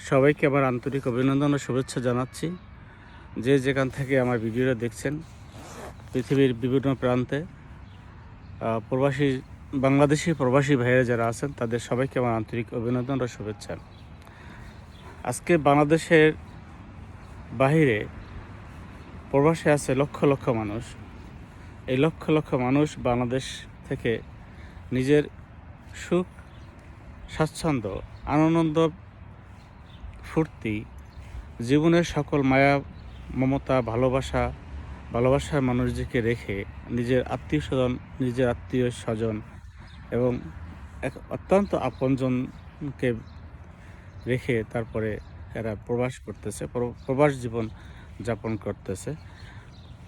সবাইকে আমার আন্তরিক অভিনন্দন ও শুভেচ্ছা জানাচ্ছি। যে যেখান থেকে আমার ভিডিওটা দেখছেন, পৃথিবীর বিভিন্ন প্রান্তে প্রবাসী বাংলাদেশি প্রবাসী ভাইয়েরা যারা আছেন তাদের সবাইকে আমার আন্তরিক অভিনন্দন ও শুভেচ্ছা। আজকে বাংলাদেশের বাহিরে প্রবাসে আছে লক্ষ লক্ষ মানুষ। এই লক্ষ লক্ষ মানুষ বাংলাদেশ থেকে নিজের সুখ, স্বাচ্ছন্দ্য, আনন্দ, ফুর্তি, জীবনের সকল মায়া, মমতা, ভালোবাসার মানুষদেরকে রেখে নিজের আত্মীয় স্বজন এবং এক অত্যন্ত আপনজনকে রেখে তারপরে এরা প্রবাস করতেছে, প্রবাস জীবন যাপন করতেছে।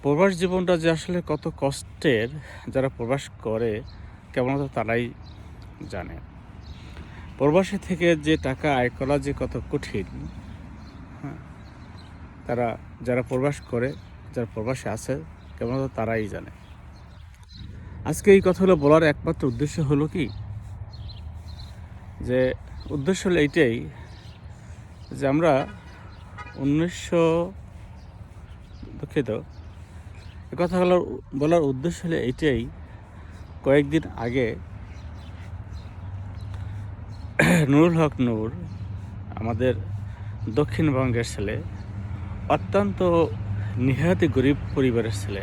প্রবাস জীবনটা যে আসলে কত কষ্টের, যারা প্রবাস করে কেবলমাত্র তারাই জানে। প্রবাসী থেকে যে টাকা আয় করা যে কত কঠিন, যারা প্রবাস করে, যারা প্রবাসে আছে কেবলমাত্র তারাই জানে। আজকে এই কথাগুলো বলার একমাত্র উদ্দেশ্য হলো কি, যে উদ্দেশ্য হলো এইটাই যে আমরা কথাগুলো বলার উদ্দেশ্য হলো এইটাই, কয়েকদিন আগে নুরুল হক নূর, আমাদের দক্ষিণবঙ্গের ছেলে, অত্যন্ত নিহাতি গরিব পরিবারের ছেলে,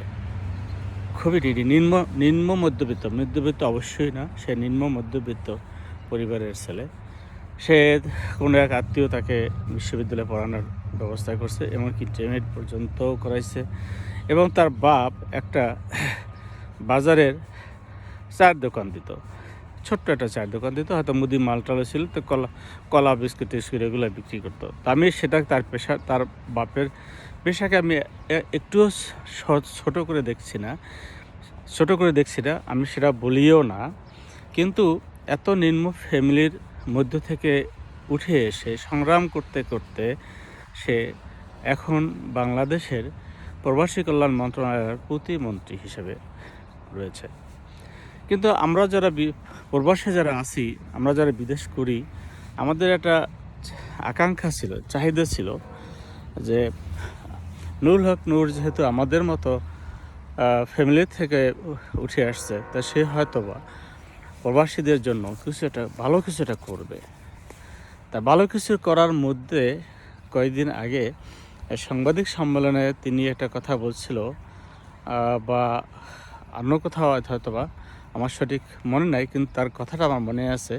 খুবই নিম্ন মধ্যবিত্ত অবশ্যই না, সে নিম্ন মধ্যবিত্ত পরিবারের ছেলে। সে কোনো এক আত্মীয় তাকে বিশ্ববিদ্যালয়ে পড়ানোর ব্যবস্থা করছে, এমনকি ইন্টারমিডিয়েট পর্যন্ত করাইছে। এবং তার বাপ একটা বাজারের চায়ের দোকান দিত, ছোট্ট একটা চায়ের দোকান দিত, হয়তো মুদি মালটালও ছিল, তো কলা বিস্কুট টিস্কুট এগুলো বিক্রি করতো। তো আমি সেটা তার বাপের পেশাকে আমি একটুও ছোট করে দেখছি না, আমি সেটা বলিও না। কিন্তু এত নিম্ন ফ্যামিলির মধ্য থেকে উঠে এসে সংগ্রাম করতে করতে সে এখন বাংলাদেশের প্রবাসী কল্যাণ মন্ত্রণালয়ের প্রতিমন্ত্রী হিসেবে রয়েছে। কিন্তু আমরা যারা প্রবাসে যারা আছি, আমরা যারা বিদেশ করি, আমাদের একটা আকাঙ্ক্ষা ছিল, চাহিদা ছিল যে নুরুল হক নূর যেহেতু আমাদের মতো ফ্যামিলি থেকে উঠে আসছে, তা সে হয়তো বা প্রবাসীদের জন্য ভালো কিছু একটা করবে। তা ভালো কিছু করার মধ্যে কয়েকদিন আগে সাংবাদিক সম্মেলনে তিনি একটা কথা বলছিল, বা অন্য কোথাও হয়তো বা আমার সঠিক মনে নাই, কিন্তু তার কথাটা আমার মনে আছে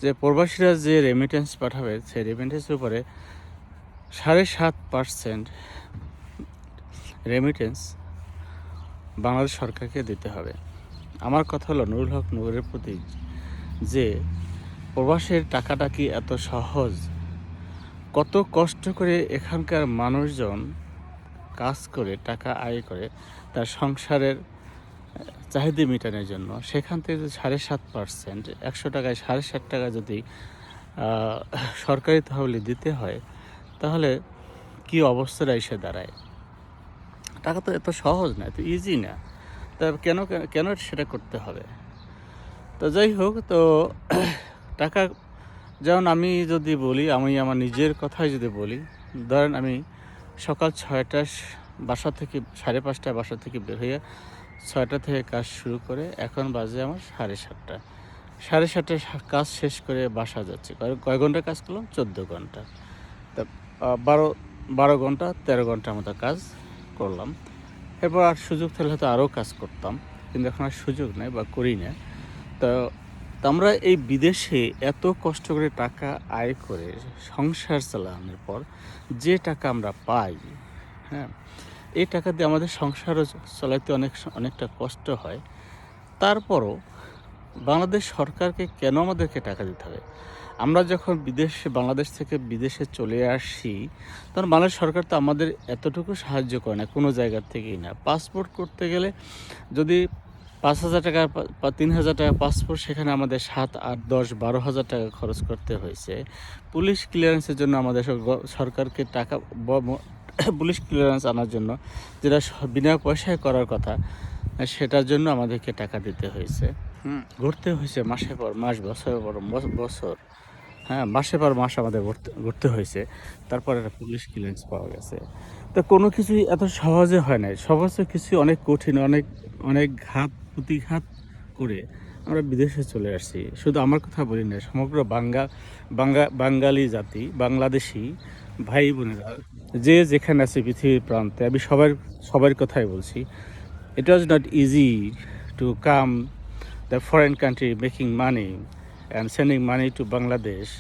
যে প্রবাসীরা যে রেমিটেন্স পাঠাবে, সেই রেমিটেন্সের উপরে 7.5% রেমিটেন্স বাংলাদেশ সরকারকে দিতে হবে। আমার কথা হলো, নুরুল হক নূরের প্রতি যে প্রবাসের টাকাটা কি এত সহজ? কত কষ্ট করে এখানকার মানুষজন কাজ করে টাকা আয় করে তার সংসারের চাহিদা মেটানোর জন্য, সেখান থেকে যদি 7.5%, 100 টাকায় 7.5 টাকা যদি সরকারি তহবিলে দিতে হয়, তাহলে কি অবস্থাটা এসে দাঁড়ায়? টাকা তো এত সহজ না, এত ইজি না, তা কেন সেটা করতে হবে? তো যাই হোক, তো টাকা যেমন আমি যদি বলি, আমি আমার নিজের কথাই যদি বলি, ধরেন আমি সকাল 6টায় বাসা থেকে 5:30টায় বাসা থেকে বের হয়ে 6টা থেকে কাজ শুরু করে এখন বাজে আমার 7:30। 7:30টায় কাজ শেষ করে বাসা যাচ্ছি। কয় ঘন্টা কাজ করলাম? 14 ঘন্টা। তা 12 ঘন্টা 13 ঘন্টার মতো কাজ করলাম। এরপর আর সুযোগ থাকলে হয়তো আরও কাজ করতাম, কিন্তু এখন আর সুযোগ নেই বা করি না। তো আমরা এই বিদেশে এত কষ্ট করে টাকা আয় করে সংসার চালানোর পর যে টাকা আমরা পাই, হ্যাঁ, এই টাকা দিয়ে আমাদের সংসারও চালাইতে অনেকটা কষ্ট হয়। তারপরও বাংলাদেশ সরকারকে কেন আমাদেরকে টাকা দিতে হবে? আমরা যখন বাংলাদেশ থেকে বিদেশে চলে আসি, তখন বাংলাদেশ সরকার তো আমাদের এতটুকু সাহায্য করে না, কোনো জায়গার থেকেই না। পাসপোর্ট করতে গেলে যদি 5,000 টাকা 3,000 টাকা পাসপোর্ট, সেখানে আমাদের 7, 8, 10, 12,000 টাকা খরচ করতে হয়েছে। পুলিশ ক্লিয়ারেন্সের জন্য আমাদের সরকারকে টাকা পুলিশ ক্লিয়ারেন্স আনার জন্য, যেটা বিনা পয়সায় করার কথা, সেটার জন্য আমাদেরকে টাকা দিতে হয়েছে, ঘুরতে হয়েছে মাসের পর মাস, বছরের পর বছর। হ্যাঁ, মাসের পর মাস আমাদের ঘুরতে হয়েছে। তারপরে একটা পুলিশ ক্লিয়ারেন্স পাওয়া গেছে। তো কোনো কিছুই এত সহজে হয় নাই। সমস্ত কিছু অনেক কঠিন, অনেক অনেক প্রতিঘাত করে আমরা বিদেশে চলে আসছি। শুধু আমার কথা বলি না, সমগ্র বাঙালি জাতি, বাংলাদেশি ভাই বোনেরা যে যেখানে আছে পৃথিবীর প্রান্তে, আমি সবার কথাই বলছি। It was not easy to come the foreign country making money and sending money to Bangladesh,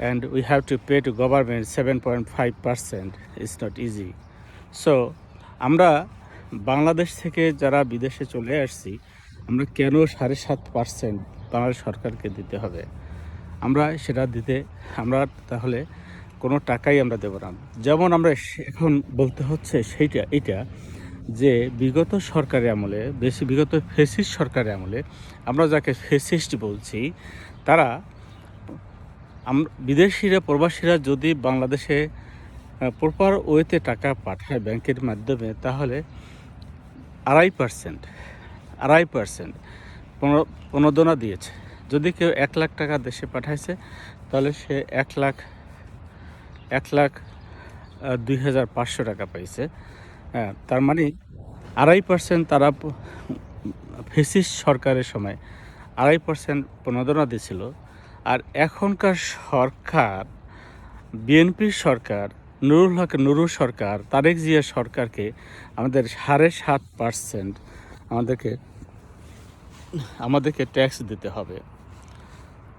and we have to pay to government 7.5%. It's not easy. So আমরা বাংলাদেশ থেকে যারা বিদেশে চলে আসছি, আমরা কেন 7.5% বাংলাদেশ সরকারকে দিতে হবে? আমরা সেটা আমরা তাহলে কোনো টাকাই আমরা দেব না। যেমন আমরা এখন বলতে হচ্ছে এটা যে বিগত সরকারের আমলে, বিগত ফ্যাসিস্ট সরকারের আমলে, আমরা যাকে ফ্যাসিস্ট বলছি, তারা বিদেশিরা, প্রবাসীরা যদি বাংলাদেশে প্রপার ওয়েতে টাকা পাঠায় ব্যাংকের মাধ্যমে, তাহলে 2.5% প্রণোদনা দিয়েছে। যদি কেউ 1 লাখ টাকা দেশে পাঠাইছে, তাহলে সে 1,02,500 টাকা পাইছে। হ্যাঁ, তার মানে 2.5% তারা ফ্যাসিস্ট সরকারের সময় 2.5% প্রণোদনা দিয়েছিল। আর এখনকার সরকার, বিএনপির সরকার, নুরুল সরকার, তারেক জিয়া সরকারকে আমাদের 7.5% আমাদেরকে ট্যাক্স দিতে হবে।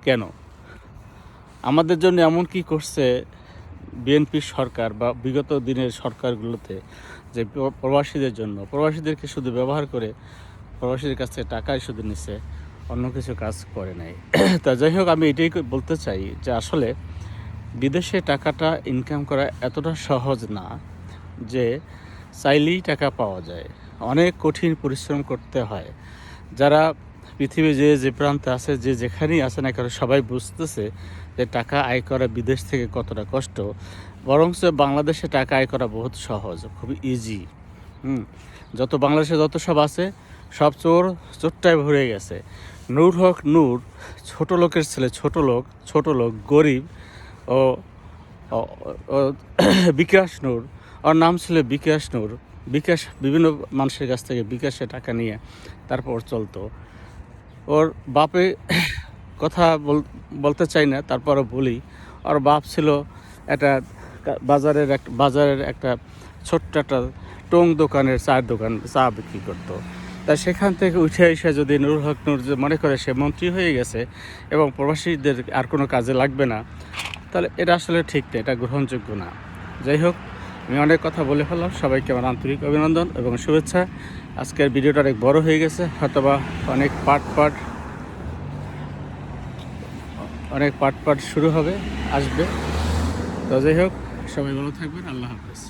কেন? আমাদের জন্য এমন কি করছে বিএনপির সরকার বা বিগত দিনের সরকারগুলোতে, যে প্রবাসীদেরকে শুধু ব্যবহার করে প্রবাসীদের কাছ থেকে টাকাই শুধু নিচ্ছে, অন্য কিছু কাজ করে নাই। তা যাই হোক, আমি এটাই বলতে চাই যে আসলে বিদেশে টাকাটা ইনকাম করা এতটা সহজ না যে চাইলেই টাকা পাওয়া যায়। অনেক কঠিন পরিশ্রম করতে হয়। যারা পৃথিবী যে প্রান্তে আছে, যেখানেই আছে না কেন, সবাই বুঝতেছে যে টাকা আয় করা বিদেশ থেকে কতটা কষ্ট। বরঞ্চ বাংলাদেশে টাকা আয় করা বহুত সহজ, খুবই ইজি। বাংলাদেশে যত সব আছে, সব চোরটায় ভরে গেছে। নূর ছোট লোকের ছেলে, ছোট লোক গরিব, ও বিকাশ নূর, ওর নাম ছিল বিকাশ নূর। বিকাশ বিভিন্ন মানুষের কাছ থেকে বিকাশে টাকা নিয়ে তারপর চলতো। ওর বাপে কথা বলতে চাই না, তারপরও বলি। ওর বাপ ছিল একটা বাজারের একটা ছোট্ট একটা টং দোকানের চা বিক্রি করতো। তাই সেখান থেকে উঠে এসে যদি নুরুল হক নূর মনে করে সে মন্ত্রী হয়ে গেছে এবং প্রবাসীদের আর কোনো কাজে লাগবে না, তাহলে এটা আসলে ঠিক না, এটা গ্রহণযোগ্য না। যাই হোক, আমি অনেক কথা বলে ফেললাম। সবাইকে আমার আন্তরিক অভিনন্দন এবং শুভেচ্ছা। আজকের ভিডিওটা অনেক বড় হয়ে গেছে, হয়তোবা অনেক পার্ট শুরু আসবে। তো যাই হোক, সবাই ভালো থাকবেন। আল্লাহ হাফেজ।